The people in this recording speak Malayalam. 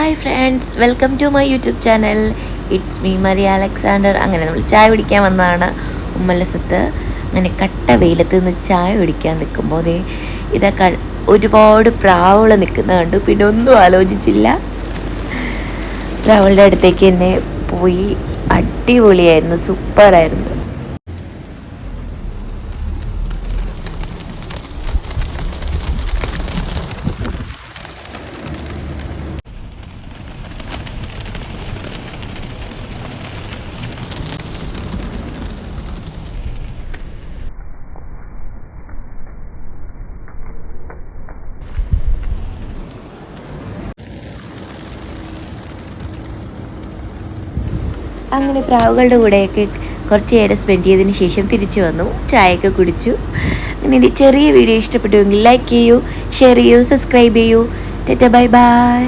Hi friends, welcome to my YouTube channel. It's me Maria Alexander. അങ്ങനെ നമ്മൾ ചായ കുടിക്കാൻ വന്നതാണ് ഉമ്മലസത്ത്. അങ്ങനെ കട്ട വെയിലത്ത് നിന്ന് ചായ കുടിക്കാൻ നിൽക്കുമ്പോൾ ഇതൊക്കെ ഒരുപാട് പ്രാവുകൾ നിൽക്കുന്ന കണ്ടു. പിന്നെ ഒന്നും ആലോചിച്ചില്ല, പ്രാവുകളുടെ അടുത്തേക്ക് തന്നെ പോയി. അടിപൊളിയായിരുന്നു, സൂപ്പറായിരുന്നു. അങ്ങനെ പ്രാവുകളുടെ കൂടെയൊക്കെ കുറച്ച് നേരം സ്പെൻഡ് ചെയ്തതിന് ശേഷം തിരിച്ചു വന്നു, ചായയൊക്കെ കുടിച്ചു. അങ്ങനെ ചെറിയ വീഡിയോ ഇഷ്ടപ്പെട്ടുവെങ്കിൽ ലൈക്ക് ചെയ്യൂ, ഷെയർ ചെയ്യൂ, സബ്സ്ക്രൈബ് ചെയ്യൂ. Tata, bye bye.